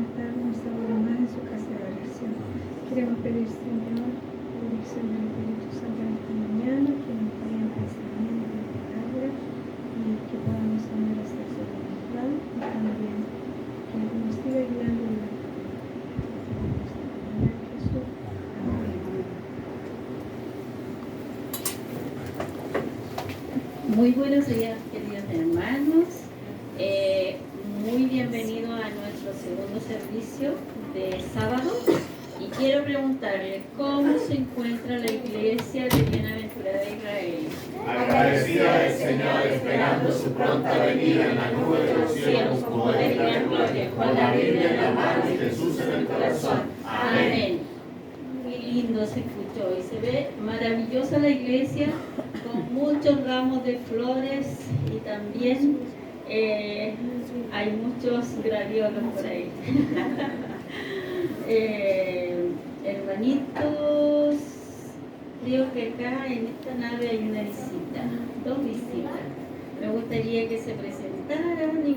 estar nuestra hora más en su casa de oración. Queremos pedir, Señor, la dirección del Espíritu Santo en esta mañana, que nos traiga en pensamiento y palabra, y que podamos saber hacer su voluntad, y también que nos siga guiando en la vida. Jesús. Amén. Muy buenos días, queridos hermanos. Muy bienvenido a nuestro segundo servicio de sábado. Y quiero preguntarle, ¿cómo se encuentra la iglesia de Bienaventurada Israel? Agradecida del Señor, esperando su pronta venida en la nube de los cielos, como de gran gloria, con la Biblia en la mano y Jesús en el corazón. Amén. Muy lindo se escuchó y se ve maravillosa la iglesia, con muchos ramos de flores y también hay muchos graviolos por ahí. Hermanitos, creo que acá en esta nave hay una visita, dos visitas. Me gustaría que se presentaran y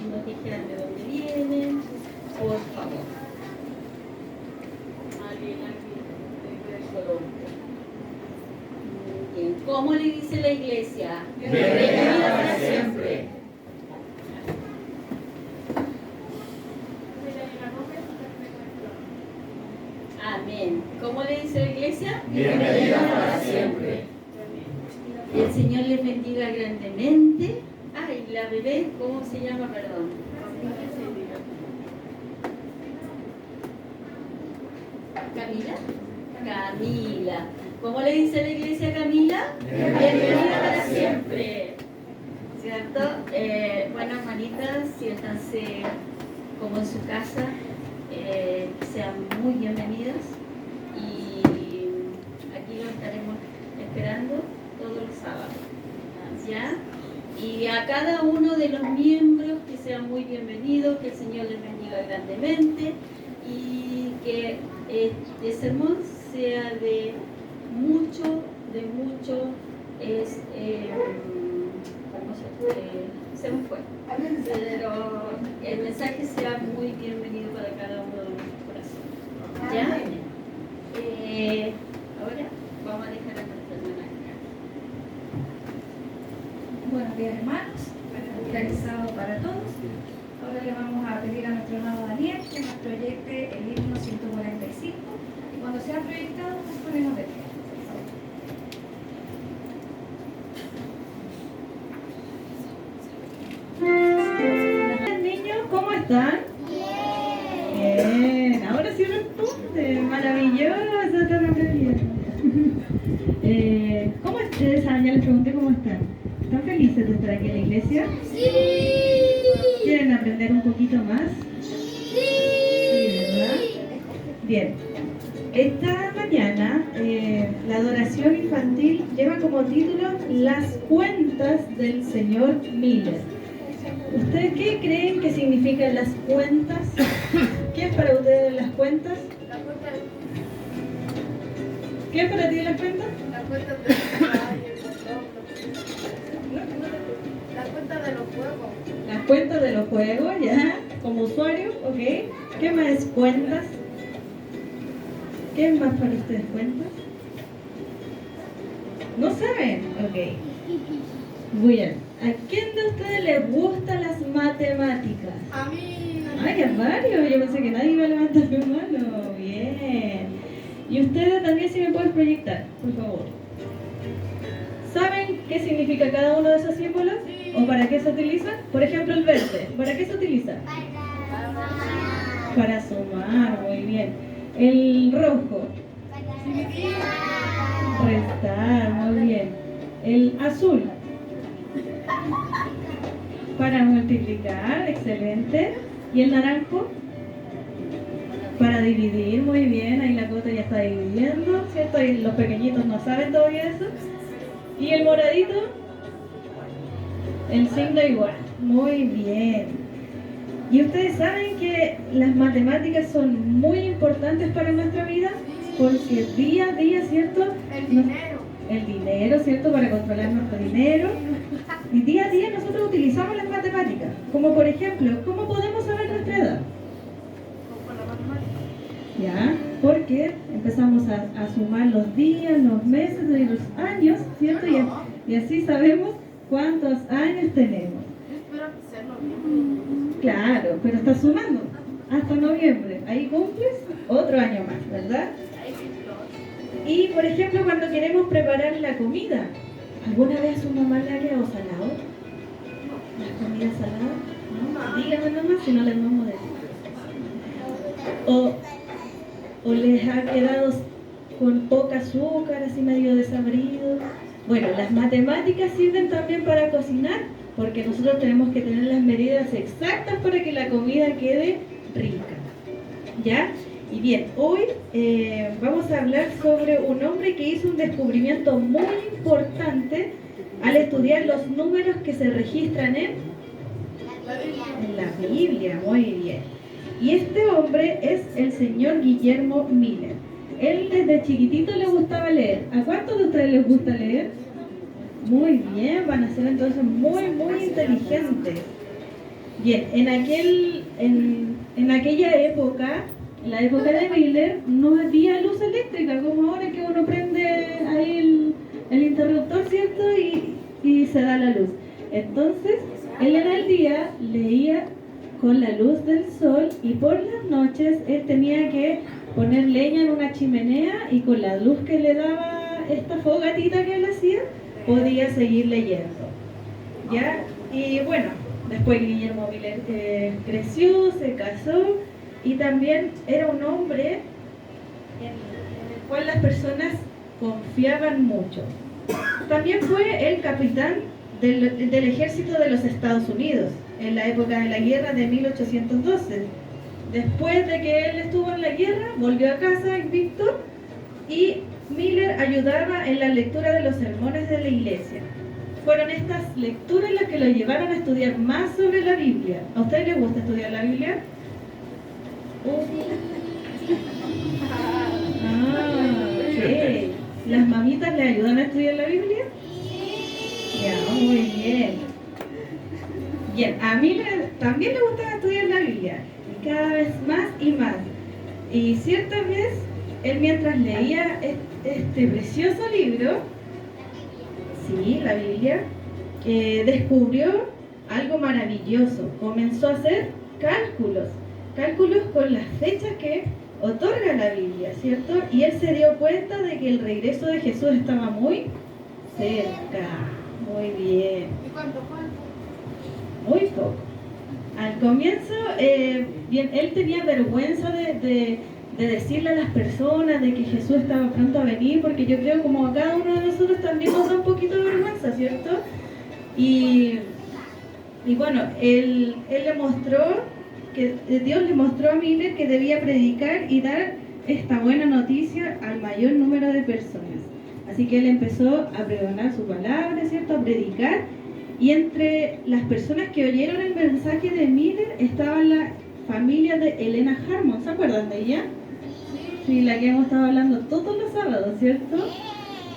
nos dijeran de dónde vienen, por favor. Muy bien. ¿Cómo le dice la iglesia? Bienvenida para siempre. Amén. ¿Cómo le dice la iglesia? Bienvenida para siempre. El Señor les bendiga grandemente. Ay, la bebé, ¿cómo se llama? Perdón. ¿Camila? Camila. ¿Cómo le dice la iglesia a Camila? Bienvenida para siempre. ¿Cierto? Bueno, hermanitas, siéntanse como en su casa. Sean muy bienvenidas. Y aquí los estaremos esperando todos los sábados. ¿Ya? Y a cada uno de los miembros que sean muy bienvenidos, que el Señor les bendiga grandemente y que este sermón sea de mucho, se me fue, pero el mensaje sea muy bienvenido para cada uno de nuestros corazones. ¿Ya? Ahora vamos a dejar a nuestra hermana acá. Buenos días, hermanos. Realizado para todos. Ahora le vamos a pedir a nuestro hermano Daniel que nos proyecte el himno 145. Y cuando sea proyectado, nos ponemos de pie. Niños, ¿cómo están? Bien. Ahora sí responde. Maravilloso, está bien. ¿Cómo ustedes? Ya les pregunté cómo están. ¿Están felices de estar aquí en la iglesia? Sí. ¿Quieren aprender un poquito más? Sí, ¿verdad? Bien. Esta mañana la adoración infantil lleva como título Las cuentas del señor Miller. ¿Ustedes qué creen que significan las cuentas? ¿Qué es para ustedes las cuentas? ¿Qué es para ti las cuentas? Las cuentas de los juegos. Las cuentas de los juegos, ya, como usuario, ok. ¿Qué más es cuentas? ¿Qué es más para ustedes cuentas? ¿No saben? Ok. Muy bien. ¿A quién de ustedes les gustan las matemáticas? A mí. Ay, a varios. Yo pensé que nadie iba a levantar su mano. Bien. Y ustedes también, si me pueden proyectar, por favor. ¿Saben qué significa cada uno de esos símbolos? Sí. ¿O para qué se utilizan? Por ejemplo, el verde. ¿Para qué se utiliza? Para sumar. Muy bien. El rojo. Restar. Muy bien. El azul. Para multiplicar. Excelente. ¿Y el naranjo? Para dividir. Muy bien. Ahí la Cota ya está dividiendo, ¿cierto? Y los pequeñitos no saben todavía eso. ¿Y el moradito? El signo igual. Muy bien. ¿Y ustedes saben que las matemáticas son muy importantes para nuestra vida? Porque día a día, ¿cierto? El dinero, ¿cierto? Para controlar nuestro dinero. Y día a día nosotros utilizamos las matemáticas. Como por ejemplo, ¿cómo podemos saber nuestra edad? ¿Ya? Porque empezamos a sumar los días, los meses y los años, ¿cierto? Y así sabemos cuántos años tenemos. Espero ser noviembre. Claro, pero está sumando hasta noviembre. Ahí cumples otro año más, ¿verdad? Y por ejemplo, cuando queremos preparar la comida, ¿alguna vez a su mamá le ha quedado salado? ¿La comida salada? ¿No? Dígame nomás si no les vamos a decir. O les ha quedado con poca azúcar, así medio desabrido. Bueno, las matemáticas sirven también para cocinar, porque nosotros tenemos que tener las medidas exactas para que la comida quede rica. ¿Ya? Y bien, hoy vamos a hablar sobre un hombre que hizo un descubrimiento muy importante al estudiar los números que se registran en la Biblia. Muy bien. Y este hombre es el señor Guillermo Miller. Él desde chiquitito le gustaba leer. ¿A cuántos de ustedes les gusta leer? Muy bien, van a ser entonces muy inteligentes. Bien, en aquella época, en la época de Miller, no había luz eléctrica, como ahora que uno prende ahí el interruptor, ¿cierto? Y se da la luz. Entonces, él en el día leía con la luz del sol y por las noches él tenía que poner leña en una chimenea y con la luz que le daba esta fogatita que él hacía, podía seguir leyendo. ¿Ya? Y bueno, después Guillermo Miller creció, se casó y también era un hombre en el cual las personas confiaban mucho. También fue el capitán del ejército de los Estados Unidos en la época de la guerra de 1812. Después de que él estuvo en la guerra, volvió a casa invicto y Miller ayudaba en la lectura de los sermones de la iglesia. Fueron estas lecturas las que lo llevaron a estudiar más sobre la Biblia. ¿A ustedes les gusta estudiar la Biblia? Ok. ¿Las mamitas le ayudan a estudiar la Biblia? Ya, muy bien. Bien, a Miller también le gustaba estudiar la Biblia, y cada vez más y más. Y cierta vez, él mientras leía este precioso libro, sí, la Biblia, descubrió algo maravilloso. Comenzó a hacer cálculos con las fechas que otorga la Biblia, ¿cierto? Y él se dio cuenta de que el regreso de Jesús estaba muy cerca. Muy bien. ¿Y cuánto? Muy poco. Al comienzo, bien, él tenía vergüenza de decirle a las personas de que Jesús estaba pronto a venir, porque yo creo como a cada uno de nosotros también nos da un poquito de vergüenza, ¿cierto? Y bueno, él le mostró, Dios le mostró a Miller que debía predicar y dar esta buena noticia al mayor número de personas. Así que él empezó a pregonar su palabra, ¿cierto? A predicar. Y entre las personas que oyeron el mensaje de Miller estaba la familia de Elena Harmon. ¿Se acuerdan de ella? Sí, la que hemos estado hablando todos los sábados, ¿cierto?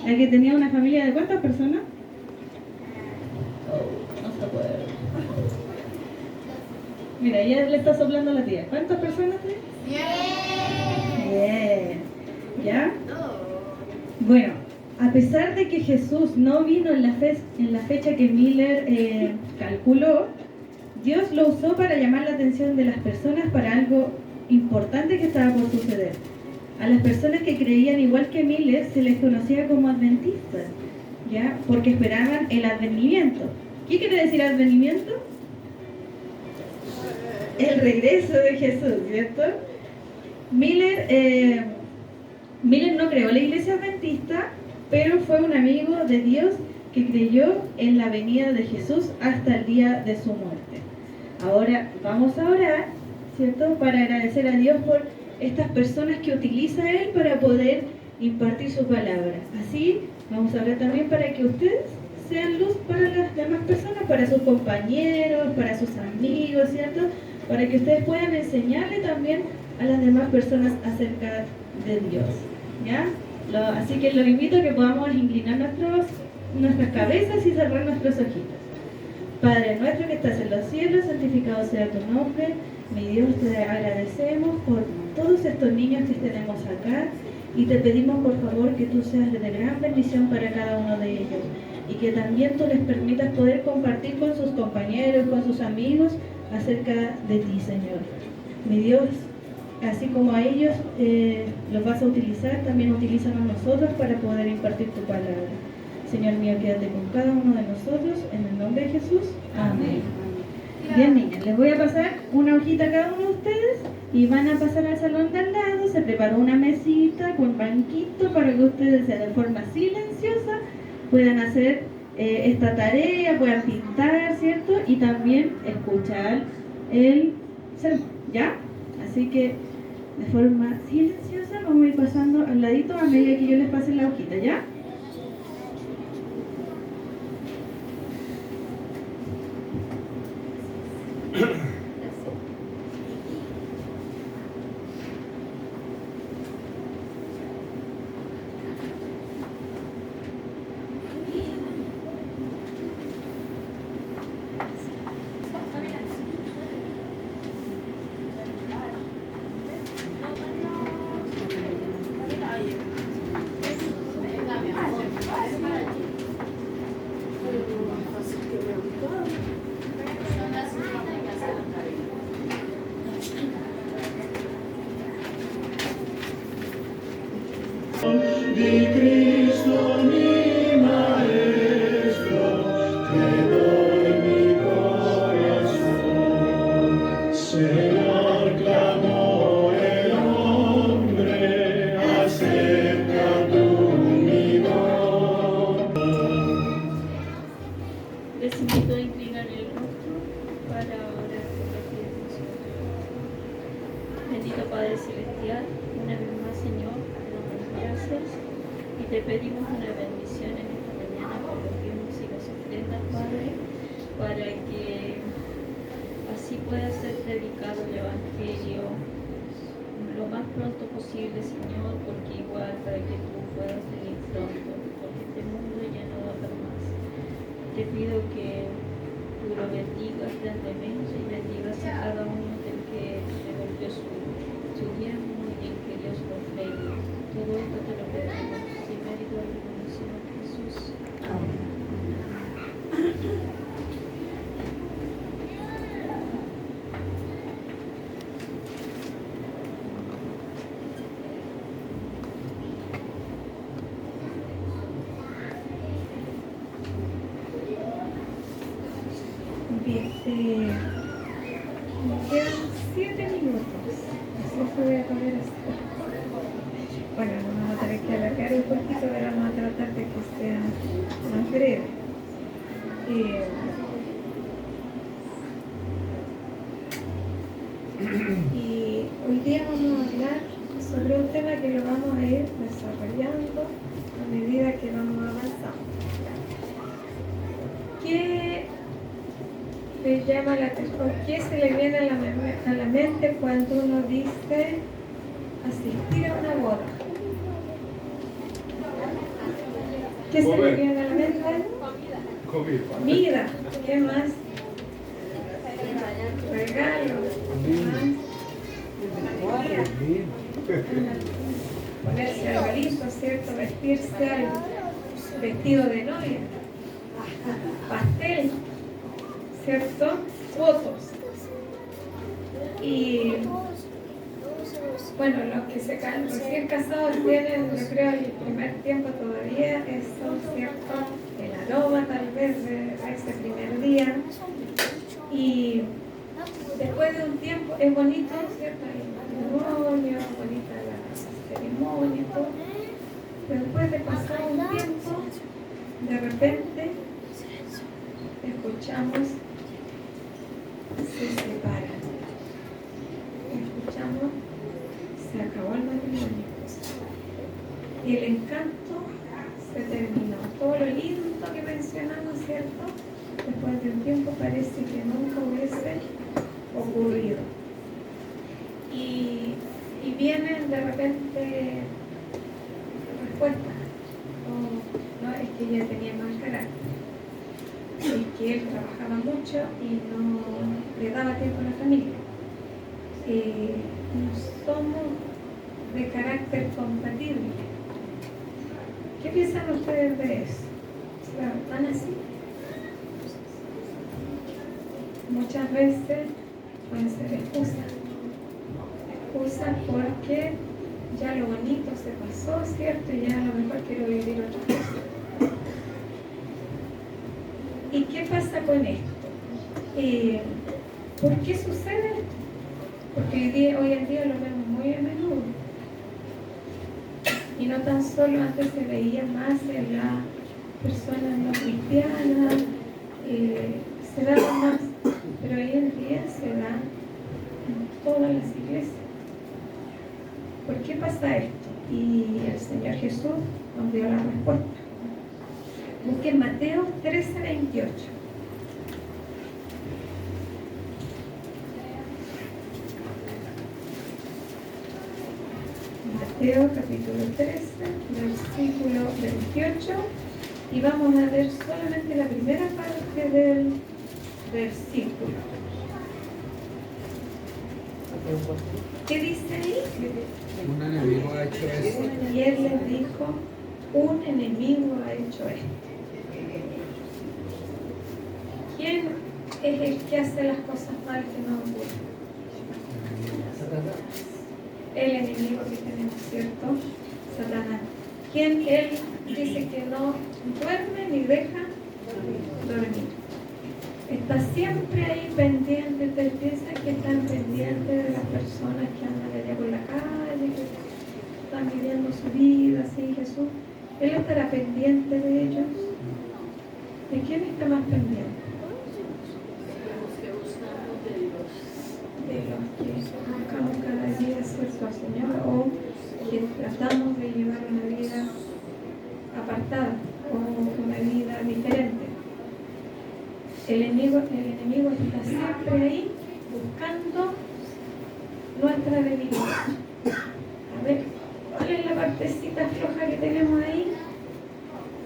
La que tenía una familia de ¿cuántas personas? No se puede. Mira, ella le está soplando a la tía. ¿Cuántas personas tiene? 10. ¿Ya? Bueno, a pesar de que Jesús no vino en la fecha que Miller calculó, Dios lo usó para llamar la atención de las personas para algo importante que estaba por suceder. A las personas que creían igual que Miller se les conocía como adventistas, ¿ya? Porque esperaban el advenimiento. ¿Qué quiere decir advenimiento? El regreso de Jesús, ¿cierto? Miller no creó la iglesia adventista, pero fue un amigo de Dios que creyó en la venida de Jesús hasta el día de su muerte. Ahora vamos a orar, ¿cierto? Para agradecer a Dios por estas personas que utiliza Él para poder impartir su palabra. Así vamos a orar también para que ustedes sean luz para las demás personas, para sus compañeros, para sus amigos, ¿cierto? Para que ustedes puedan enseñarle también a las demás personas acerca de Dios, ¿ya? Así que los invito a que podamos inclinar nuestras cabezas y cerrar nuestros ojitos. Padre nuestro que estás en los cielos, santificado sea tu nombre. Mi Dios, te agradecemos por todos estos niños que tenemos acá y te pedimos por favor que tú seas de gran bendición para cada uno de ellos y que también tú les permitas poder compartir con sus compañeros, con sus amigos acerca de ti, Señor. Mi Dios, así como a ellos los vas a utilizar, también utilízanos nosotros para poder impartir tu palabra. Señor mío, quédate con cada uno de nosotros, en el nombre de Jesús. Amén. Bien, niñas, les voy a pasar una hojita a cada uno de ustedes y van a pasar al salón de al lado. Se preparó una mesita con banquito para que ustedes de forma silenciosa puedan hacer esta tarea, puedan pintar, ¿cierto? Y también escuchar el sermón, ¿ya? Así que de forma silenciosa vamos a ir pasando al ladito a medida que yo les pase la hojita, ¿ya? Di Cristo mi Maestro, te doy mi corazón. Señor, clamó el hombre, acepta tu mi don. Les invito a inclinar el rostro para orar por la petición. Bendito Padre Celestial, una vez más, Señor, gracias y te pedimos una bendición en esta mañana por los bienes y las ofrendas, Padre, para que así pueda ser predicado el Evangelio lo más pronto posible, Señor, porque igual para que tú puedas venir pronto, porque este mundo ya no va a dar más. Te pido que tú lo bendigas grandemente y bendigas a cada uno del que devolvió su diezmo y el que Dios lo premie. Todo esto te lo pedimos sin mérito alguno, Señor Jesús. Amén. Bien, me quedan 7 minutos, así que voy a poner esto. Bueno, vamos a tener que alargar un poquito, pero vamos a tratar de que sea más breve. Y hoy día vamos a hablar sobre un tema que lo vamos a ir desarrollando a medida que vamos avanzando. ¿Qué le llama la atención? ¿Qué se le viene a la mente cuando uno dice asistir a una boda? ¿Qué se le viene a la mente? Comida. ¿Qué más? Regalos. ¿Qué más? Ponerse algo listo, ¿cierto? Vestirse algo. Vestido de novia. Pastel. ¿Cierto? Fotos. Y bueno, los que se recién casados tienen, yo creo, el primer tiempo todavía, eso, ¿cierto? El aroma tal vez de ese primer día. Y después de un tiempo es bonito, ¿cierto? El matrimonio, bonita la ceremonia y todo. Pero después de pasar un tiempo, de repente escuchamos se separan. Escuchamos, se acabó el matrimonio. Y el encanto se terminó. Todo lo lindo que mencionamos, ¿cierto? Después de un tiempo parece que nunca hubiese ocurrido. Y vienen de repente respuestas. No, es que ella tenía mal carácter. Es que él trabajaba mucho y no le daba tiempo a la familia. No somos de carácter compatible. ¿Qué piensan ustedes de eso? ¿Van así? Muchas veces pueden ser excusas. Excusas porque ya lo bonito se pasó, ¿cierto? Y ya a lo mejor quiero vivir otra cosa. ¿Y qué pasa con esto? ¿Por qué sucede esto? Porque hoy en día lo vemos muy a menudo. Y no tan solo antes se veía más en las personas no cristianas, se daba más, pero hoy en día se da en todas las iglesias. ¿Por qué pasa esto? Y el Señor Jesús nos dio la respuesta. Busquen Mateo 13:28. Mateo capítulo 13, versículo 28, y vamos a ver solamente la primera parte del versículo. ¿Qué dice ahí? Un enemigo ha hecho eso. Y él les dijo, un enemigo ha hecho esto. ¿Quién es el que hace las cosas mal que no ocurren? El enemigo que tenemos, ¿cierto? Satanás. ¿Quién? Él dice que no duerme ni deja dormir. Está siempre ahí pendiente. Ustedes piensan que están pendientes de las personas que andan allá por la calle, que están viviendo su vida, ¿sí, Jesús? Él estará pendiente de ellos. ¿De quién está más pendiente? De los que buscamos cada día, ¿cierto?, al Señor, o que tratamos de llevar una vida apartada o una vida diferente. El enemigo está siempre ahí buscando nuestra debilidad. A ver, ¿cuál es la partecita floja que tenemos ahí?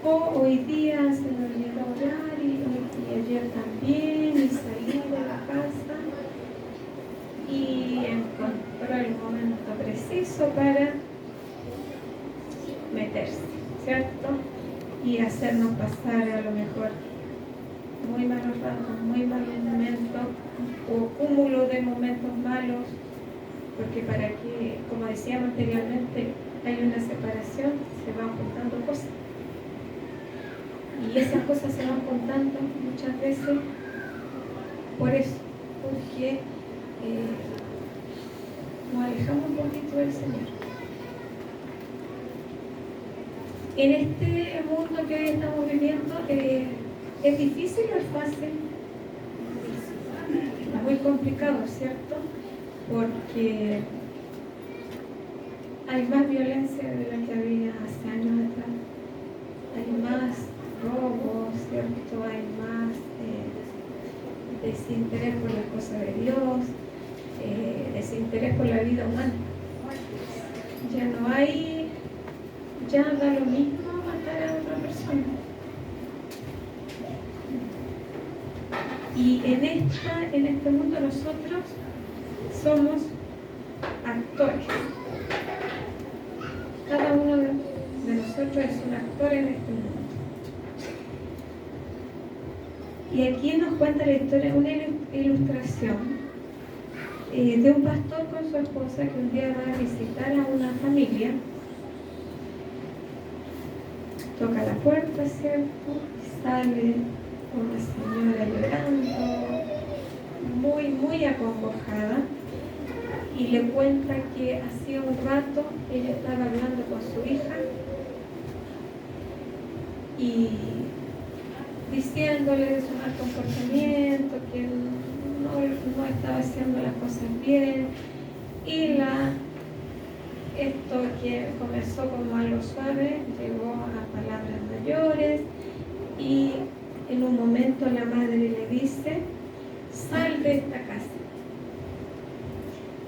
O hoy día se me olvidó orar y ayer también, y salí de la casa y encontró el momento preciso para meterse, ¿cierto? Y hacernos pasar a lo mejor muy malos ratos, muy malos momentos o cúmulo de momentos malos, porque para que, como decíamos anteriormente, hay una separación, se van juntando cosas. Y esas cosas se van contando muchas veces por eso, porque nos alejamos un poquito del Señor. En este mundo que hoy estamos viviendo, ¿es difícil o es fácil? Es muy complicado, ¿cierto? Porque hay más violencia de la que había hace años atrás. Hay más robos, ¿cierto? Hay más desinterés por las cosas de Dios, desinterés por la vida humana. Ya no hay, ya da lo mismo matar a otra persona. Y en este mundo nosotros somos actores. Cada uno de nosotros es un actor en este mundo. Y aquí nos cuenta la historia, una ilustración de un pastor con su esposa que un día va a visitar a una familia. Toca la puerta, ¿cierto? Y sale una señora llorando, muy, muy acongojada, y le cuenta que hacía un rato ella estaba hablando con su hija y diciéndole de su mal comportamiento, que no estaba haciendo las cosas bien, y esto que comenzó como algo suave llegó a palabras mayores, y en un momento la madre le dice: sal de esta casa.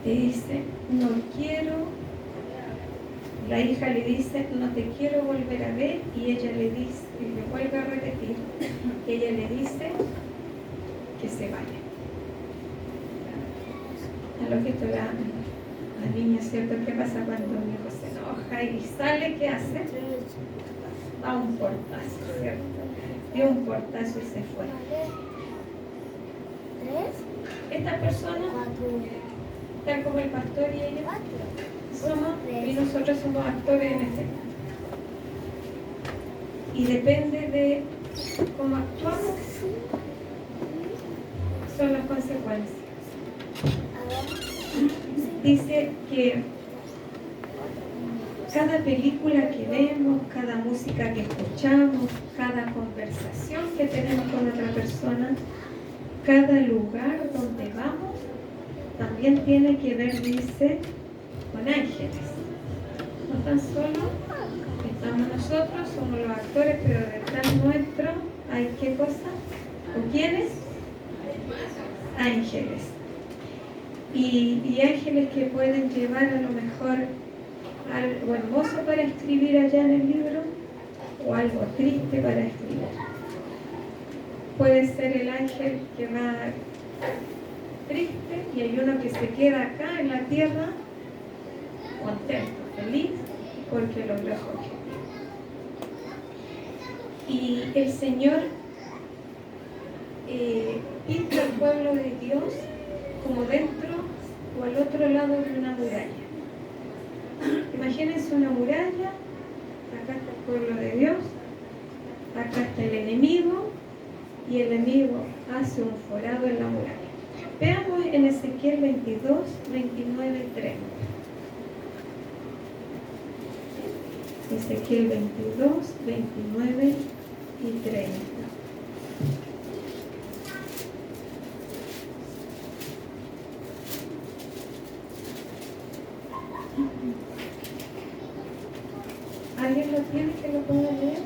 Le dice: no quiero. La hija le dice: no te quiero volver a ver, y ella le dice, y le vuelve a repetir, ella le dice que se vaya. A lo que esto la niña, ¿cierto? ¿Qué pasa cuando un hijo se enoja y sale? ¿Qué hace? Da un portazo, ¿cierto? Dio un portazo y se fue. Estas personas, tal como el pastor y ella, y nosotros somos actores en este mundo. Y depende de cómo actuamos, son las consecuencias. Dice que cada película que vemos, cada música que escuchamos, cada conversación que tenemos con otra persona, cada lugar donde vamos, también tiene que ver, dice, con ángeles. No tan solo estamos nosotros, somos los actores, pero detrás nuestro hay ¿qué cosa? ¿O quiénes? Ángeles. Y ángeles que pueden llevar a lo mejor algo hermoso para escribir allá en el libro o algo triste para escribir. Puede ser el ángel que va triste y hay uno que se queda acá en la tierra contento, feliz, porque logró su objetivo. Y el Señor pinta al pueblo de Dios como dentro o al otro lado de una muralla. Imagínense una muralla, acá está el pueblo de Dios, acá está el enemigo, y el enemigo hace un forado en la muralla. Veamos en Ezequiel 22, 29 y 30. Ezequiel 22, 29 y 30. ¿Alguien lo tiene que lo pueda leer?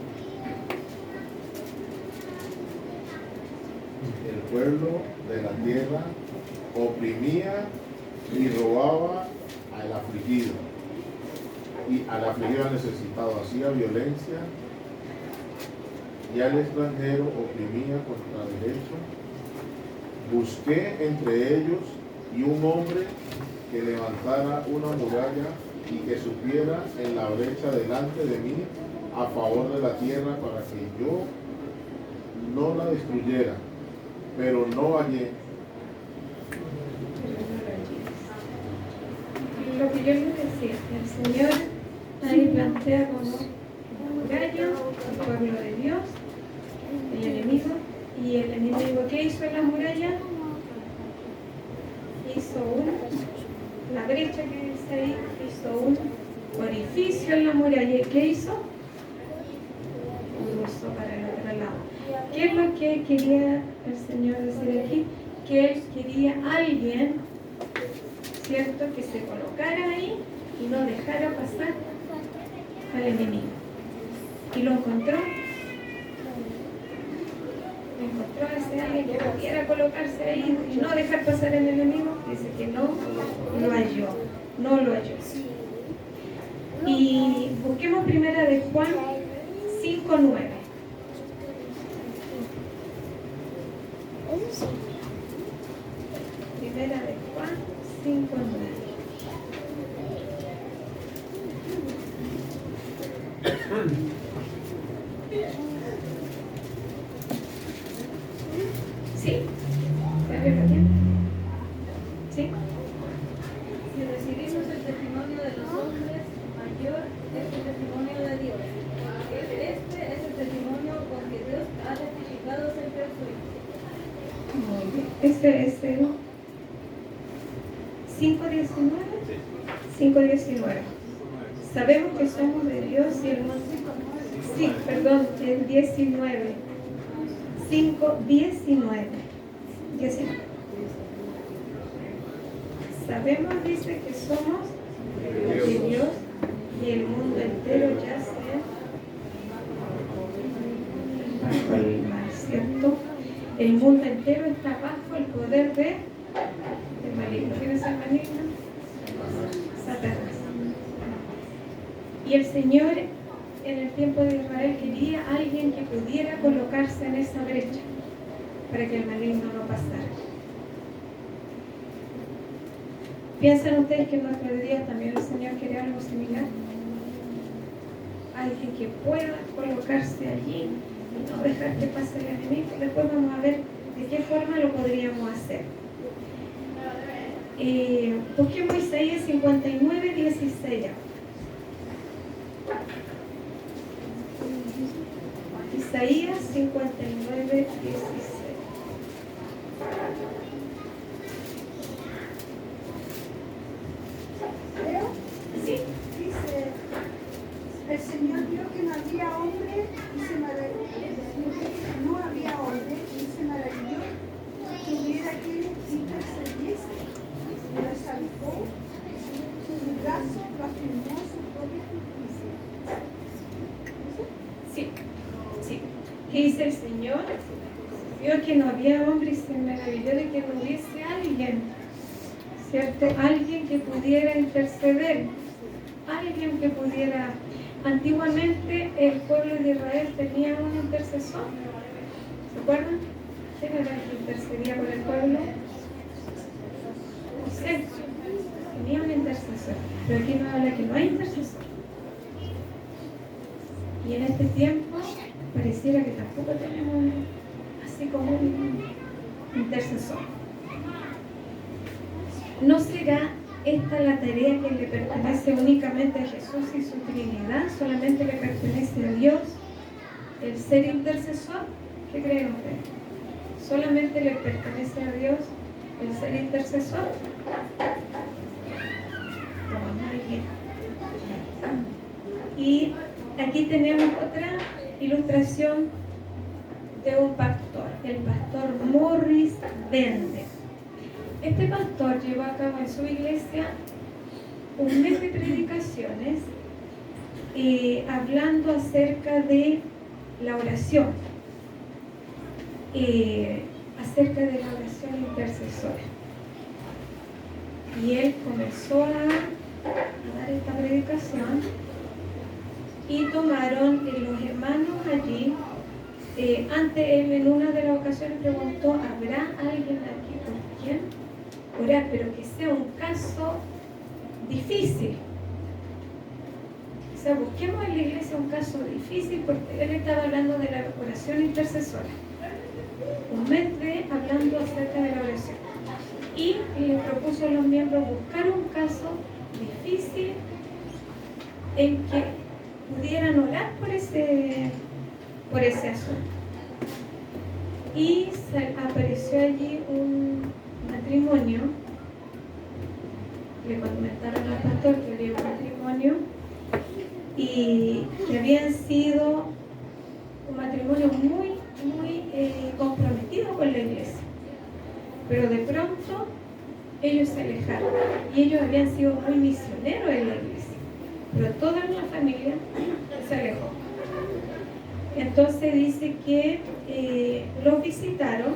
El pueblo de la tierra oprimía y robaba al afligido, y al afligido necesitado hacía violencia, y al extranjero oprimía contra derecho. Busqué entre ellos y un hombre que levantara una muralla y que supiera en la brecha delante de mí a favor de la tierra para que yo no la destruyera, pero no hallé. Lo que yo les decía, el Señor ahí plantea como la muralla, el pueblo de Dios, el enemigo, y el enemigo, ¿qué hizo en la muralla? Hizo la brecha que dice ahí, hizo un orificio en la muralla. ¿Qué hizo? Cruzó para el otro lado. ¿Qué es lo que quería el Señor decir aquí? Que Él quería a alguien, ¿cierto?, que se colocara ahí y no dejara pasar al enemigo. Y lo encontró. Encontró a ese alguien que pudiera colocarse ahí y no dejar pasar al enemigo. Dice que no lo halló. No lo halló. Y busquemos primera de Juan 5:9. Primera de Juan 5:9. ¿Sí? ¿Se ve bien? ¿Sí? Si recibimos el testimonio de los hombres, mayor es el testimonio de Dios. Este es el testimonio con que Dios ha testificado acerca de su Hijo. Muy bien. Este es el 5:19. 5:19. Sabemos que somos de Dios y el mundo. Sí, perdón, el 19. 5:19. 19. Sabemos, dice, que somos de Dios y el mundo entero yace bajo el mal, ¿cierto? El mundo entero está bajo el poder del maligno. ¿Quién es el maligno? Satanás. Y el Señor en el tiempo de Israel quería a alguien que pudiera colocarse en esa brecha para que el maligno no pasara. ¿Piensan ustedes que en nuestros días también el Señor quiere algo similar? Alguien que pueda colocarse allí y no dejar que pase el enemigo. Después vamos a ver de qué forma lo podríamos hacer. Busquemos Isaías 59, 16. Isaías 59, 16. Sí. Dice, el Señor vio que no había hombre y se maravilló. No había hombre y se maravilló que hubiera quien intercediese. Lo exaltó, su brazo lo afirmó su propia justicia. Sí, sí. ¿Qué dice el Señor? Vio que no había hombre y se maravilló de que no hubiese alguien, ¿cierto? Alguien que pudiera interceder, alguien que pudiera... Antiguamente el pueblo de Israel tenía un intercesor. ¿Se acuerdan? ¿Quién era el que intercedía por el pueblo? Moisés. Tenía un intercesor. Pero aquí nos habla que no hay intercesor. Y en este tiempo pareciera que tampoco tenemos así como un intercesor. ¿No será esta la tarea que le pertenece únicamente a Jesús y su Trinidad? ¿Solamente le pertenece a Dios el ser intercesor? ¿Qué creen ustedes? ¿Solamente le pertenece a Dios el ser intercesor? Y aquí tenemos otra ilustración de un pastor, el pastor Morris Bender. Este pastor llevó a cabo en su iglesia un mes de predicaciones hablando acerca de la oración, acerca de la oración intercesora. Y él comenzó a dar esta predicación y tomaron los hermanos allí. Antes él en una de las ocasiones preguntó: ¿habrá alguien aquí por quien orar? Pero que sea un caso difícil. O sea, busquemos en la iglesia un caso difícil, porque él estaba hablando de la oración intercesora. Un mes hablando acerca de la oración. Y le propuso a los miembros buscar un caso difícil en que pudieran orar por ese asunto. Y apareció allí un matrimonio. Le comentaron al pastor que había un matrimonio y que habían sido un matrimonio muy comprometido con la iglesia, pero de pronto ellos se alejaron y ellos habían sido muy misioneros en la iglesia, pero toda la familia se alejó. Entonces dice que los visitaron,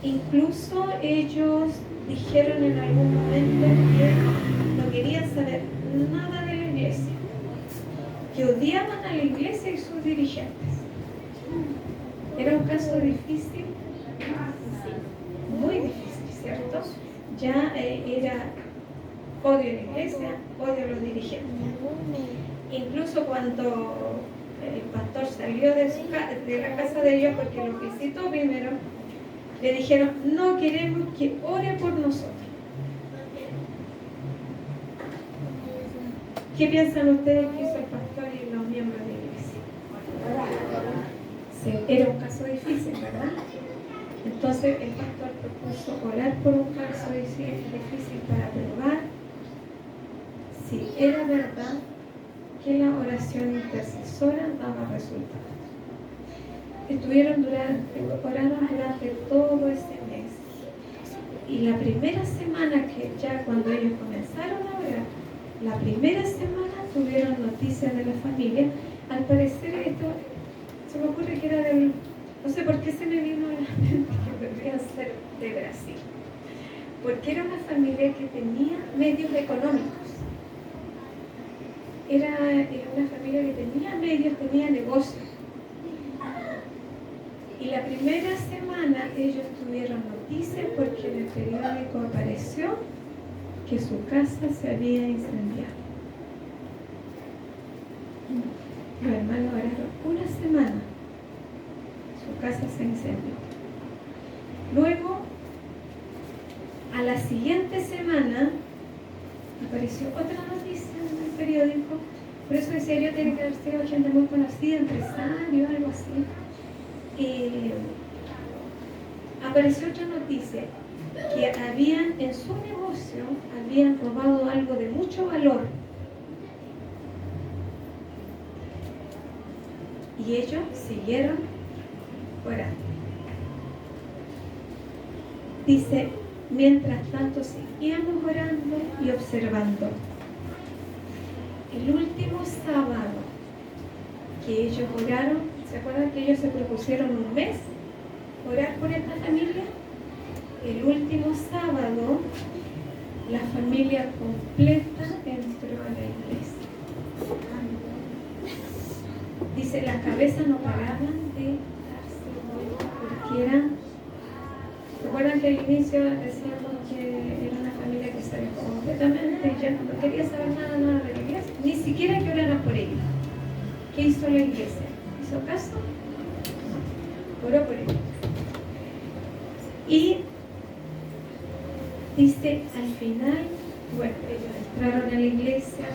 incluso ellos dijeron en algún momento que no querían saber nada de la iglesia, que odiaban a la iglesia y sus dirigentes. Era un caso difícil, muy difícil, ¿cierto? Ya era odio a la iglesia, odio a los dirigentes. Incluso cuando el pastor salió de la casa de ellos, porque los visitó primero, le dijeron: no queremos que ore por nosotros. ¿Qué piensan ustedes que hizo el pastor y los miembros de la iglesia? Sí, era un caso difícil, ¿verdad? Entonces el pastor propuso orar por un caso difícil para probar si era verdad que la oración intercesora daba resultados. Oraron durante todo ese mes. Y la primera semana, que ya cuando ellos comenzaron a orar, la primera semana tuvieron noticias de la familia. Al parecer esto se me ocurre que era no sé por qué se me vino a la mente que podría ser de Brasil, porque era una familia que tenía medios económicos. Era una familia que tenía medios, tenía negocios. Y la primera semana ellos tuvieron noticias porque en el periódico apareció que su casa se había incendiado. Los hermanos oraron una semana, su casa se incendió. Luego, a la siguiente semana, apareció otra noticia en el periódico. Por eso decía yo, tiene que haber sido gente muy conocida, empresario, algo así. Apareció otra noticia, que habían en su negocio, habían robado algo de mucho valor. Y ellos siguieron orando. Dice, mientras tanto seguíamos orando y observando. El último sábado que ellos oraron, ¿se acuerdan que ellos se propusieron un mes orar por esta familia? El último sábado, la familia completa entró a la iglesia. Dice, las cabezas no paraban de darse vuelta porque eran... ¿Recuerdan que al inicio decíamos que era una familia que se alejó completamente y ya no quería saber nada de la iglesia? Ni siquiera que oraran por ellos. ¿Qué hizo la iglesia? ¿Hizo caso? Oró por ellos. Y dice, al final, bueno, ellos entraron a la iglesia,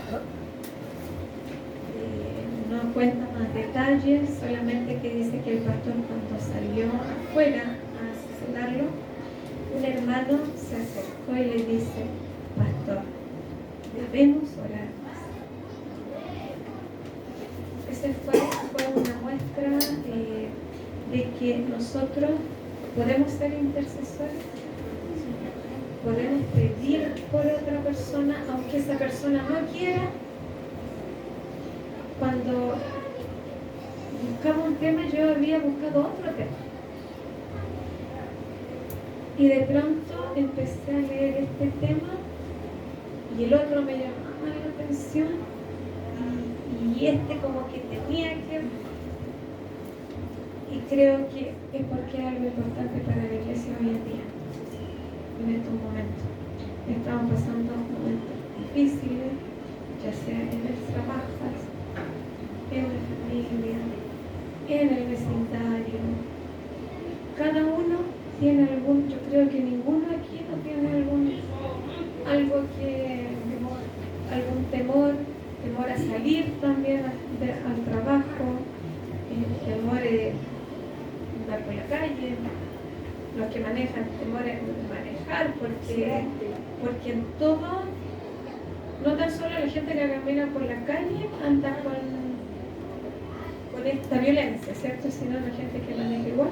no cuenta más detalles, solamente que dice que el pastor cuando salió afuera a saludarlo, un hermano se acercó y le dice, pastor, debemos orar más. Esa fue una muestra de que nosotros podemos ser intercesores, podemos pedir por otra persona, aunque esa persona no quiera. Cuando buscaba un tema, yo había buscado otro tema. Y de pronto empecé a leer este tema y el otro me llamaba la atención y este como que tenía que... Y creo que es porque es algo importante para la iglesia hoy en día, en estos momentos. Estamos pasando momentos difíciles, ya sea en el trabajo, en la familia, en el vecindario. Cada uno tiene algún, yo creo que ninguno aquí no tiene algún temor a salir también al trabajo, temor de andar por la calle, los que manejan temor a manejar, porque en todo, no tan solo la gente que camina por la calle anda con esta violencia, ¿cierto? Sino la gente que maneja igual.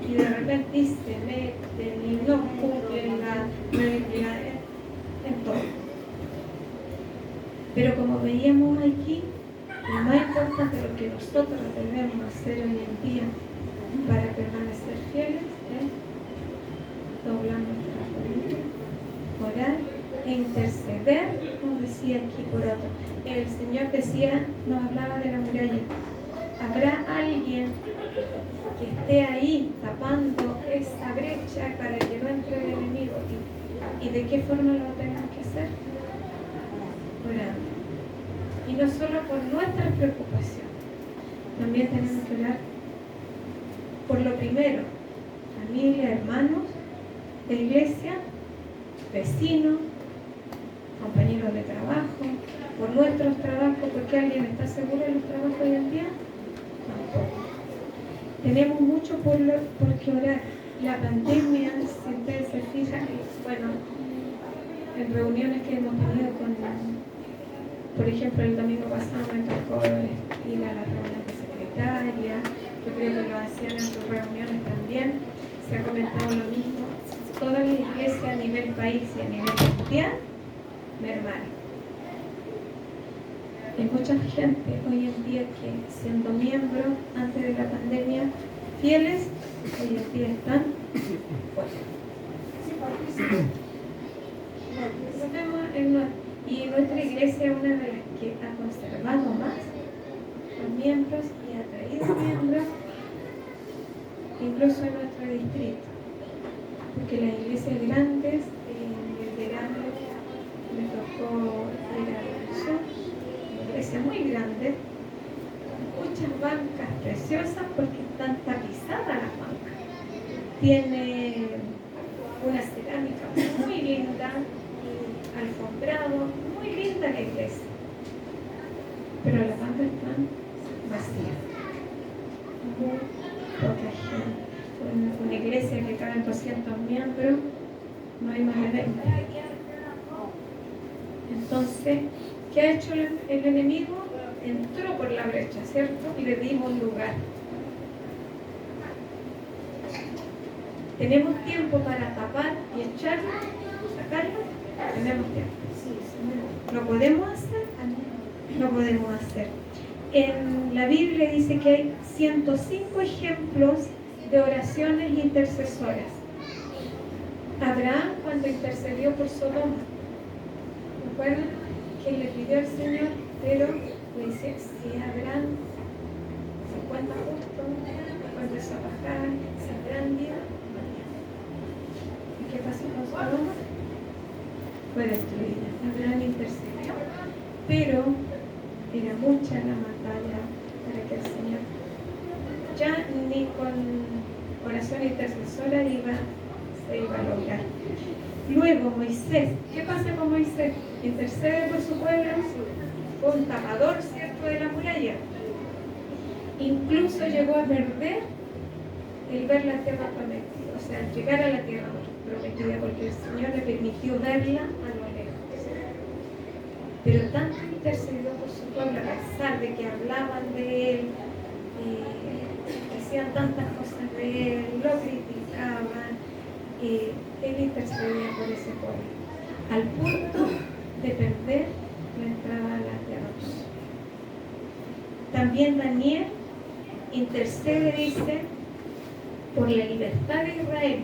Y de repente se meten y no cumplen la regla en todo. Pero como veíamos aquí, lo más importante, lo que nosotros debemos hacer hoy en día para permanecer fieles es doblar nuestra rodilla, orar e interceder, como decía aquí por otro. El Señor decía, nos hablaba de la muralla. ¿Habrá alguien que esté ahí tapando esa brecha para que no entre el enemigo? ¿Y de qué forma lo tenemos que hacer? Orando. Y no solo por nuestra preocupación, también tenemos que orar por lo primero, familia, hermanos de iglesia, vecinos, compañeros de trabajo, por nuestros trabajos, porque alguien está seguro de los trabajos hoy en día. Tampoco. Tenemos mucho por qué orar. La pandemia, si ustedes se fijan, bueno, en reuniones que hemos tenido por ejemplo, el domingo pasado me tocó ir a la reunión de secretaria, yo creo que lo hacían en sus reuniones también, se ha comentado lo mismo. Toda la iglesia a nivel país y a nivel mundial, mermaron. Hay mucha gente hoy en día que, siendo miembros antes de la pandemia, fieles, hoy en día están fuera. Y nuestra iglesia es una de las que ha conservado más los miembros y ha traído miembros, incluso en nuestro distrito. Porque las iglesias grandes, el liderazgo tocó ir al sur, una iglesia muy grande, muchas bancas preciosas porque están tapizadas las bancas. Tiene una cerámica muy linda, alfombrado, muy linda la iglesia. Pero las bancas están vacías. Muy poca gente. Una iglesia que caben 200 miembros, no hay más de 20. Entonces, ¿qué ha hecho el enemigo? Entró por la brecha, ¿cierto? Y le dimos lugar. ¿Tenemos tiempo para tapar y echarlo? ¿Sacarlo? Tenemos tiempo. ¿Lo podemos hacer? No podemos hacer. En la Biblia dice que hay 105 ejemplos de oraciones intercesoras. Abraham, cuando intercedió por Sodoma, ¿recuerdan? Que le pidió al Señor, pero le dice, si Abraham 50 justos, cuando se bajar, saldrán bien. ¿Y qué pasó con Sodoma? Fue destruida. Abraham intercedió, pero era mucha la batalla para que el Señor ya ni con oración intercesora se iba a lograr. Luego Moisés, ¿qué pasa con Moisés? Intercede por su pueblo, fue un tapador, ¿cierto?, de la muralla. Incluso llegó a perder el ver la tierra prometida, o sea, llegar a la tierra prometida, porque el Señor le permitió verla a lo lejos. Pero tanto intercedió por su pueblo, a pesar de que hablaban de él, hacían tantas cosas de él, lo criticaban, él intercedía por ese pueblo, al punto de perder la entrada a la tierra. También Daniel intercede, dice, por la libertad de Israel,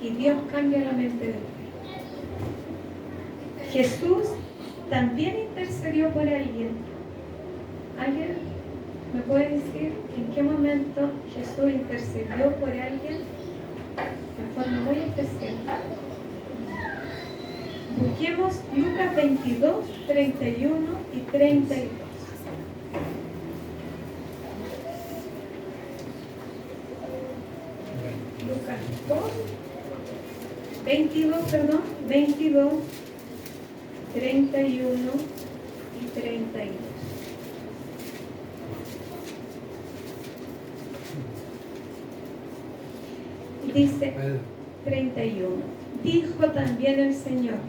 y Dios cambia la mente de él. Jesús también intercedió por alguien. ¿Alguien me puede decir en qué momento Jesús intercedió por alguien? De forma muy especial. Busquemos Lucas 22, 31 y 32. Lucas 22, 31 y 32. Dice 31. Dijo también el Señor: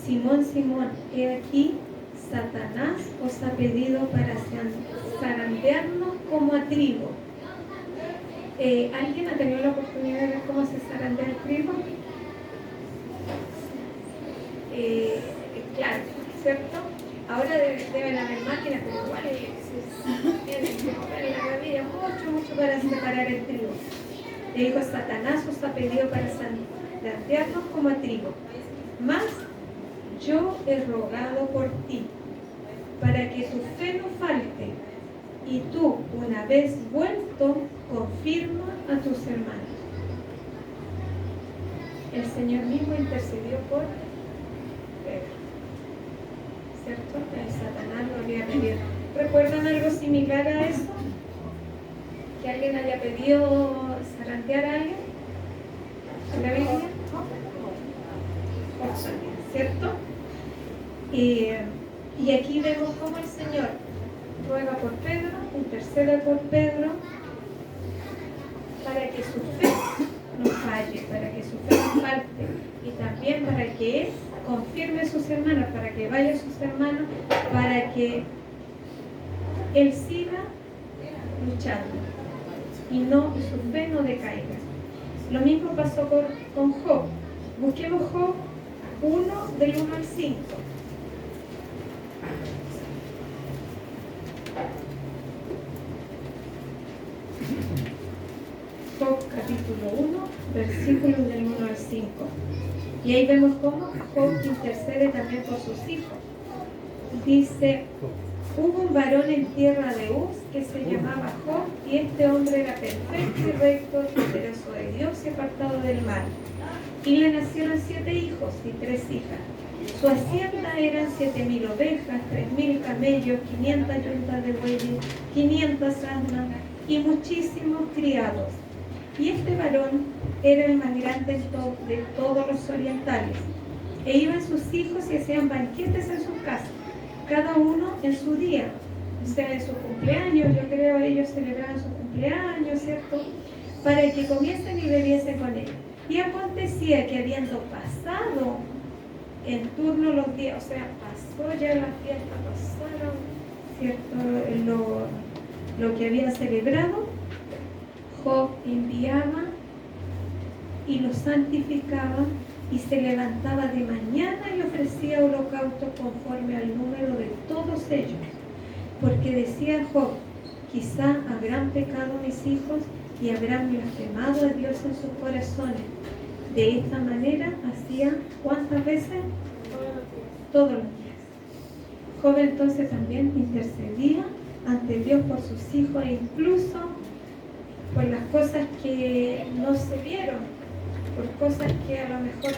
Simón, Simón, he aquí, Satanás os ha pedido para zarandearnos como a trigo. ¿Alguien ha tenido la oportunidad de ver cómo se zarandea el trigo? Claro, ¿cierto? Ahora deben haber máquinas, pero igual tienen que mover la gavilla mucho para separar el trigo. Le dijo: Satanás os ha pedido para zarandearnos como a trigo. Mas yo he rogado por ti, para que tu fe no falte, y tú, una vez vuelto, confirma a tus hermanos. El Señor mismo intercedió por Pedro, ¿cierto? El Satanás lo había pedido. ¿Recuerdan algo similar a eso? ¿Que alguien haya pedido zarandear a alguien? ¿En la Biblia? ¿Cierto? Y aquí vemos cómo el Señor ruega por Pedro, intercede por Pedro, para que su fe no falle, para que su fe no falte, y también para que Él confirme a sus hermanos, para que vaya a sus hermanos, para que Él siga luchando y su fe no decaiga. Lo mismo pasó con Job. Busquemos Job 1, del 1 al 5. Job capítulo 1, versículos del 1 al 5. Y ahí vemos cómo Job intercede también por sus hijos. Dice: hubo un varón en tierra de Uz que se llamaba Job, y este hombre era perfecto y recto, temeroso de Dios y apartado del mal. Y le nacieron 7 hijos y 3 hijas. Su hacienda eran 7.000 ovejas, 3.000 camellos, 500 yuntas de bueyes, 500 asnas y muchísimos criados. Y este varón era el más grande de todos los orientales. E iban sus hijos y hacían banquetes en sus casas, cada uno en su día. O sea, en su cumpleaños, yo creo ellos celebraban su cumpleaños, ¿cierto? Para que comiesen y bebiesen con ellos. Y acontecía que habiendo pasado en turno los días, o sea, pasó ya la fiesta, pasaron, ¿cierto? Lo que había celebrado, Job enviaba y los santificaba y se levantaba de mañana y ofrecía holocausto conforme al número de todos ellos. Porque decía Job, quizá habrán pecado mis hijos y habrán blasfemado a Dios en sus corazones. De esta manera hacía, ¿cuántas veces? Todos los días. Job entonces también intercedía ante Dios por sus hijos e incluso por las cosas que no se vieron, por cosas que a lo mejor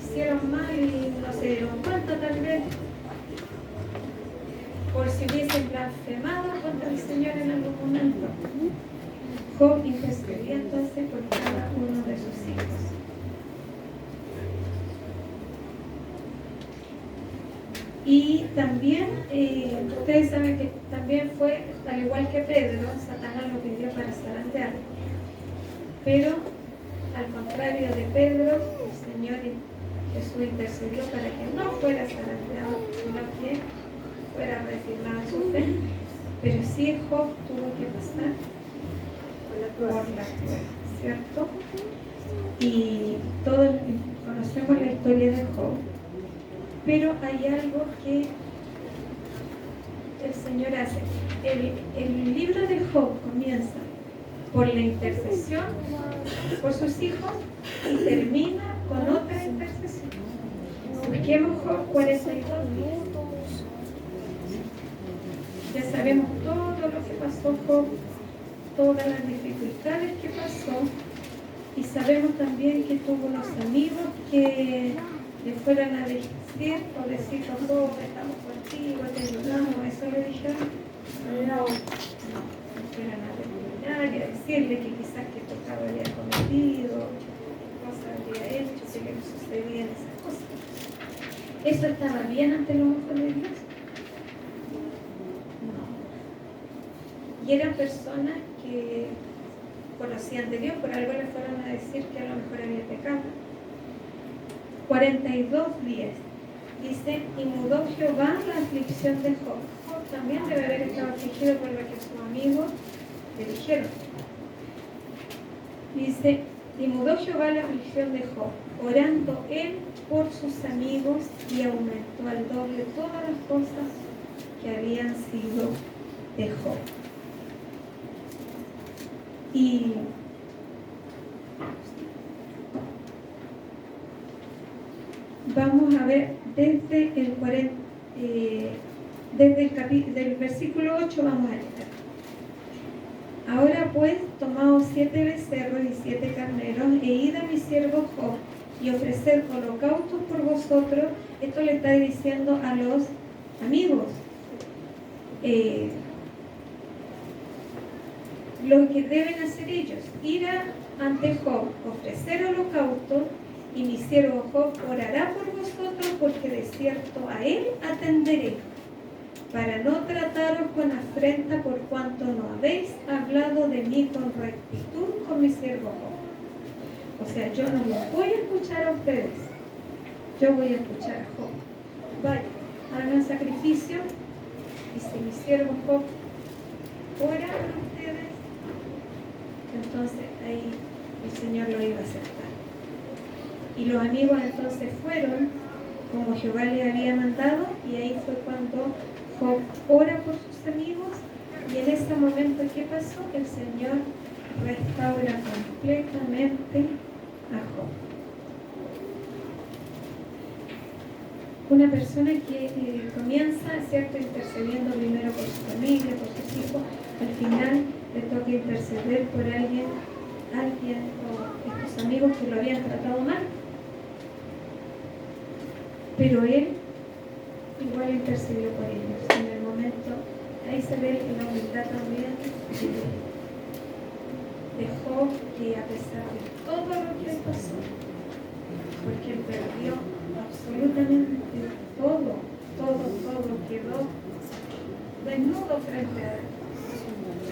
hicieron mal y no se dieron cuenta tal vez, por si hubiesen blasfemado contra el Señor en algún momento. Job intercedía entonces por cada uno de sus hijos. Y también, ustedes saben que también fue, al igual que Pedro, Satanás lo pidió para zarandearlo. Pero, al contrario de Pedro, el Señor Jesús intercedió para que no fuera zarandeado, sino que fuera reafirmada su fe. Pero sí Job tuvo que pasar por la prueba, ¿cierto? Y todos conocemos la historia de Job. Pero hay algo que el Señor hace. El libro de Job comienza por la intercesión por sus hijos y termina con otra intercesión. Busquemos Job 42 días. Ya sabemos todo lo que pasó Job, todas las dificultades que pasó, y sabemos también que tuvo unos amigos que le fueran a decir o decir, Job, estamos contigo, te ayudamos. ¿Eso le dijeron? No fueran a terminar y a decirle que quizás que pecado había cometido, qué cosas había hecho, que le sucedían esas cosas. ¿Eso estaba bien ante los ojos de Dios? No. Y eran personas que conocían de Dios, por algo le fueron a decir que a lo mejor había pecado. 42 días. Dice, y mudó Jehová la aflicción de Job. Job también debe haber estado afligido por lo que sus amigos le dijeron. Dice, y mudó Jehová la aflicción de Job, orando él por sus amigos, y aumentó al doble todas las cosas que habían sido de Job. Y vamos a ver desde el versículo 8 vamos a llegar. Ahora pues, tomaos 7 becerros y 7 carneros, e id a mi siervo Job, y ofreced holocaustos por vosotros. Esto le está diciendo a los amigos. Lo que deben hacer ellos, ir ante Job, ofrecer holocausto, y mi siervo Job orará por vosotros, porque de cierto a él atenderé, para no trataros con afrenta, por cuanto no habéis hablado de mí con rectitud con mi siervo Job. O sea, yo no los voy a escuchar a ustedes, yo voy a escuchar a Job. Vaya, hagan un sacrificio, y si mi siervo Job ora por ustedes, entonces ahí el Señor lo iba a aceptar. Y los amigos entonces fueron como Jehová le había mandado, y ahí fue cuando Job ora por sus amigos, y en ese momento, ¿qué pasó? El Señor restaura completamente a Job. Una persona que comienza, ¿cierto?, intercediendo primero por su familia, por sus hijos, al final le toca interceder por alguien o estos amigos que lo habían tratado mal. Pero Él igual intercedió por ellos. En el momento, ahí se ve la humildad también de Job, que a pesar de todo lo que le pasó, porque él perdió absolutamente todo, quedó desnudo frente a Él.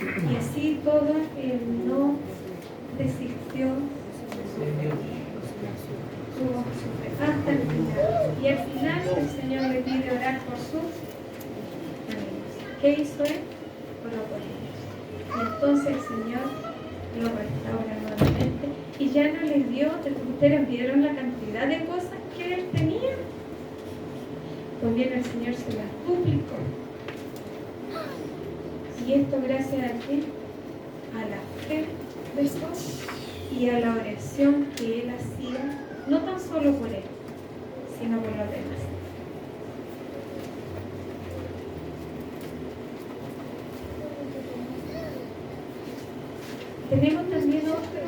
Y así todo, él no desistió, tuvo que sufrir hasta el final. Y al final el Señor le pide orar por sus amigos. ¿Qué hizo él? Oró por ellos. Y entonces el Señor lo restaura nuevamente y ya no les dio. Ustedes vieron la cantidad de cosas que él tenía. Pues bien, el Señor se las duplicó. Y esto gracias a qué? A la fe de Job y a la oración que él hacía, no tan solo por él, sino por los demás. Tenemos también otro,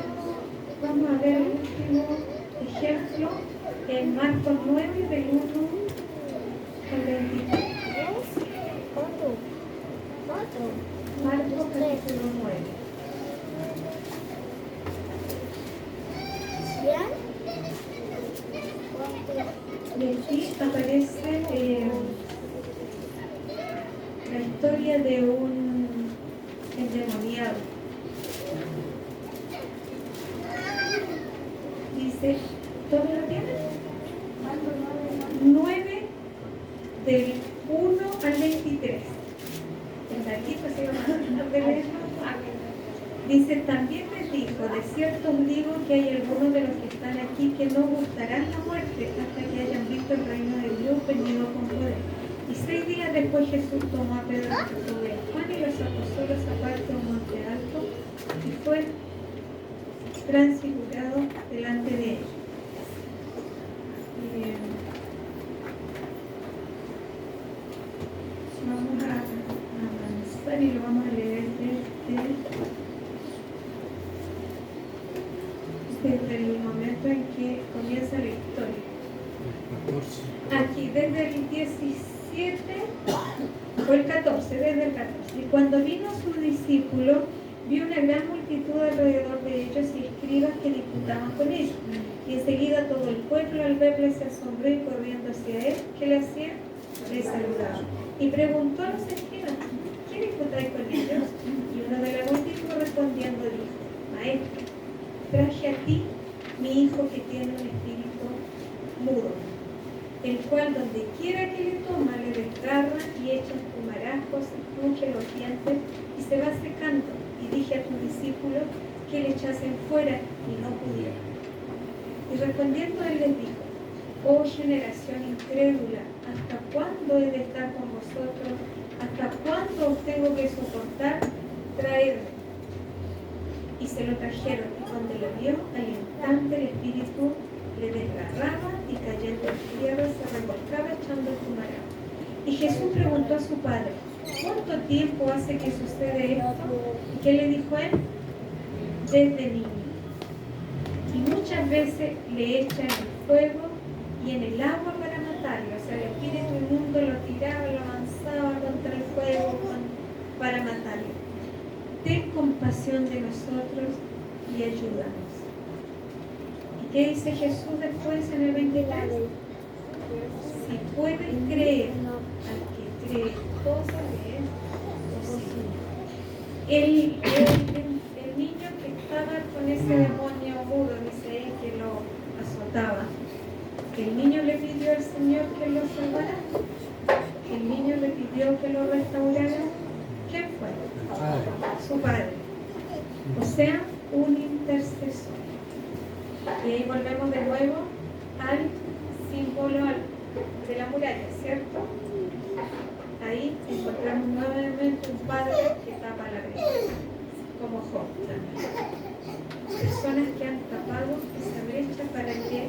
vamos a ver el último ejemplo en Marcos 9, del 1 al 23. Marcos capítulo 9. Y aquí aparece la historia de un endemoniado. Dice, ¿todo lo tienen? 9 del 1 al 23. Está aquí, pues si vamos a leerlo. Dice, también les dijo, de cierto os digo que hay algunos de los que están aquí que no gustarán la muerte hasta que hayan visto el reino de Dios venido con poder. Y 6 días después Jesús tomó a Pedro, a Jacobo y a Juan y los acusó solos aparte a un monte alto y fue transfigurado delante de ellos. Vamos a avanzar y lo vamos a leer desde el momento en que comienza la historia. Aquí, desde el 17 o el 14, desde el 14. Y cuando vino su discípulo, vio una gran multitud alrededor de ellos y escribas que disputaban con ellos. Y enseguida todo el pueblo al verle se asombró y corriendo hacia él, ¿qué le hacía? Le saludaba. Y preguntó a los escribas, ¿qué disputáis con ellos? Y uno de la multitud respondiendo dijo, Maestro, traje a ti mi hijo que tiene un espíritu mudo, el cual donde quiera que le toma le desgarra y echa espumarajos, cruje los dientes y se va secando. Y dije a tus discípulos que le echasen fuera y no pudieron. Y respondiendo él les dijo, oh generación incrédula, ¿hasta cuándo he de estar con vosotros? ¿Hasta cuándo os tengo que soportar? Traedme. Y se lo trajeron, y cuando lo vio, al instante el espíritu le desgarraba y cayendo en tierra se revolcaba echando espumarajos. Y Jesús preguntó a su padre, ¿cuánto tiempo hace que sucede esto? ¿Y qué le dijo él? Desde niño. Y muchas veces le echan en el fuego y en el agua para matarlo. O sea, el espíritu inmundo lo tiraba, lo avanzaba contra el fuego para matarlo. Ten compasión de nosotros y ayúdanos. ¿Y qué dice Jesús después en el 23? Si puedes creer, al que cree, todo es posible. El niño que estaba con ese demonio mudo, dice él, que lo azotaba, el niño le pidió al Señor que lo salvara, el niño le pidió que lo restaurara. ¿Quién fue? Su padre. O sea, un intercesor. Y ahí volvemos de nuevo al símbolo de la muralla, ¿cierto? Ahí encontramos nuevamente un padre que tapa la brecha, como Job también. Personas que han tapado esa brecha para que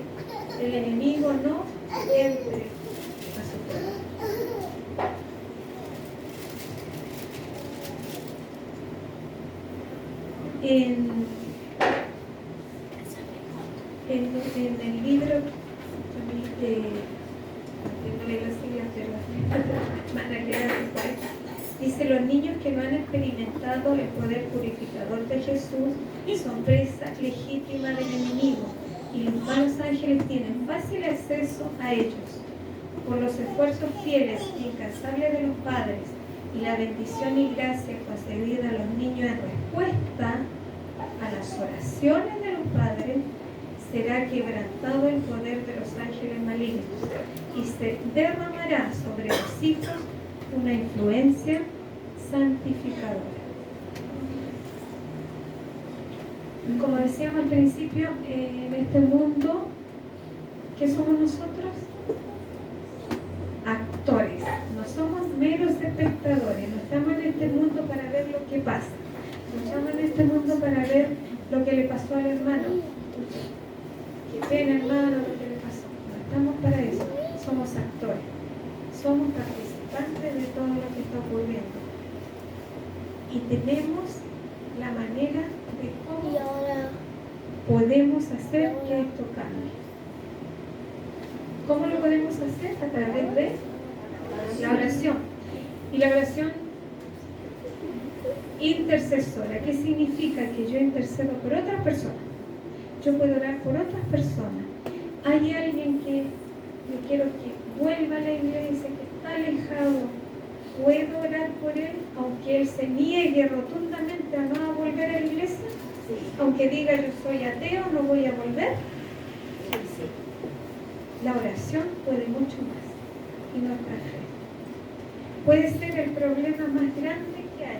el enemigo no entre a su pueblo. En el libro van a quedar después. Dice, los niños que no han experimentado el poder purificador de Jesús son presa legítima del enemigo y los malos ángeles tienen fácil acceso a ellos. Por los esfuerzos fieles e incansables de los padres y la bendición y gracia concedida a los niños en respuesta a las oraciones de los padres, será quebrantado el poder de los ángeles malignos y se derramará sobre los hijos una influencia santificadora. Como decíamos al principio, en este mundo, ¿qué somos nosotros? Actores, no somos meros espectadores, no estamos en este mundo para ver lo que pasa, no estamos en este mundo para ver lo que le pasó al hermano. Qué pena, hermano, lo que le pasó. No estamos para eso, somos actores, somos participantes de todo lo que está ocurriendo y tenemos la manera de cómo podemos hacer que esto cambie. ¿Cómo lo podemos hacer? A través de la oración. Y la oración intercesora, ¿qué significa? Que yo intercedo por otras personas. Yo puedo orar por otras personas. Hay alguien que yo quiero que vuelva a la iglesia, que está alejado. ¿Puedo orar por él, aunque él se niegue rotundamente a no volver a la iglesia? Sí. Aunque diga yo soy ateo, no voy a volver. Sí. La oración puede mucho más y nuestra fe. Puede ser el problema más grande que haya,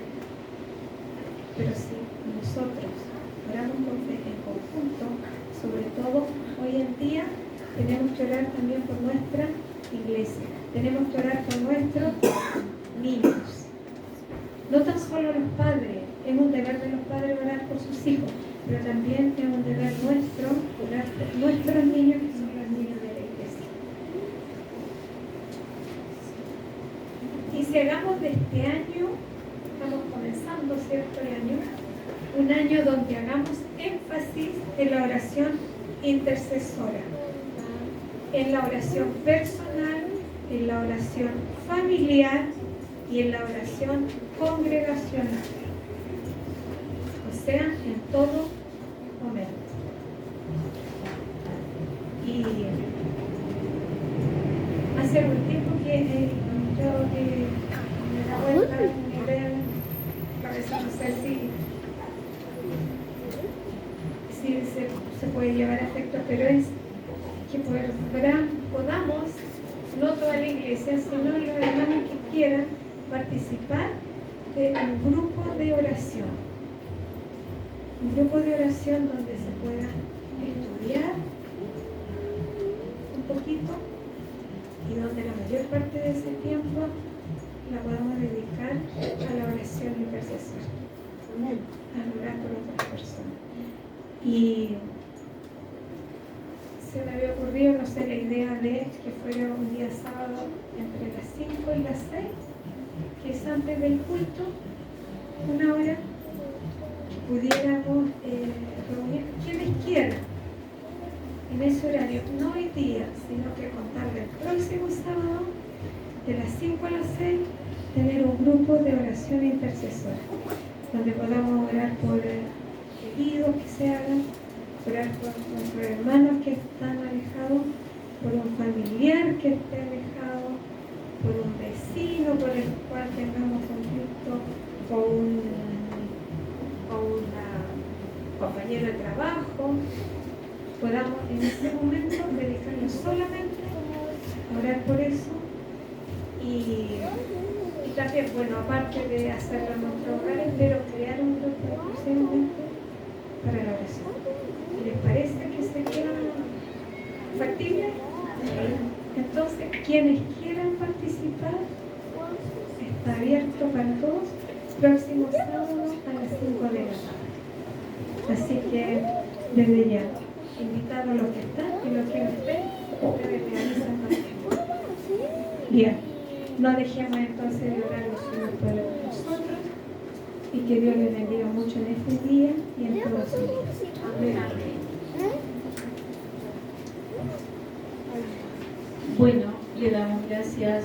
pero si nosotros oramos con fe en conjunto, sobre todo hoy en día, tenemos que orar también por nuestra iglesia, tenemos que orar por nuestros niños. No tan solo los padres, es un deber de los padres orar por sus hijos, pero también es un deber nuestro orar por nuestros niños, que son los niños de la iglesia. Y si hagamos de este año, estamos comenzando, ¿cierto? El año, un año donde hagamos énfasis en la oración intercesora, en la oración personal, en la oración familiar y en la oración congregacional, o sea, en todo momento. Y hace un tiempo que yo me da vuelta una idea, a veces no sé si se puede llevar a efecto, pero es que podamos, no toda la iglesia, sino los hermanos que quieran participar de un grupo de oración. Un grupo de oración donde se pueda estudiar un poquito y donde la mayor parte de ese tiempo la podamos dedicar a la oración intercesora, a orar por otras personas. Y se me había ocurrido, no sé, la idea de que fuera un día sábado entre las 5 y las 6, que es antes del culto, una hora, que pudiéramos reunir quienes quieran en ese horario, no hoy día, sino que contarle el próximo sábado, de las 5 a las 6, tener un grupo de oración intercesora, donde podamos orar por pedidos que se hagan, orar por nuestros hermanos que están alejados, por un familiar que esté alejado, por un vecino por el cual tengamos conflicto, o un compañero de trabajo, podamos en ese momento dedicarnos solamente a orar por eso y también, bueno, aparte de hacerlo en nuestros hogares, pero crear un grupo exclusivamente para la oración. ¿Les parece que sería factible? Entonces, quienes quieran participar, está abierto para todos, próximo sábado a las 5 de la tarde. Así que, desde ya, invitado a los que están y los que no estén, ustedes realizan también. Bien, no dejemos entonces de orar los unos por nosotros y que Dios les bendiga mucho en este día y en todos sus días. Amén. Bueno, le damos gracias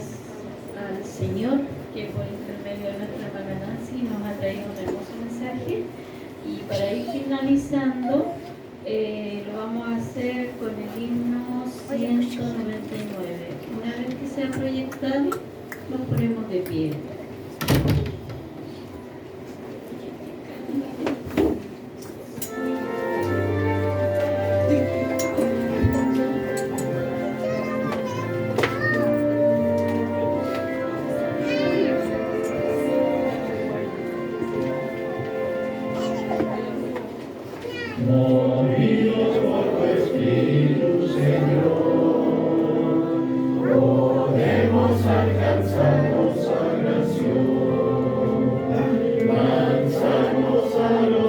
Señor, que por intermedio de nuestra hermana Nancy nos ha traído un hermoso mensaje. Y para ir finalizando, lo vamos a hacer con el himno 199. Una vez que sea proyectado, nos ponemos de pie. Movidos por tu Espíritu, Señor, podemos alcanzar consagración, lanzarnos a los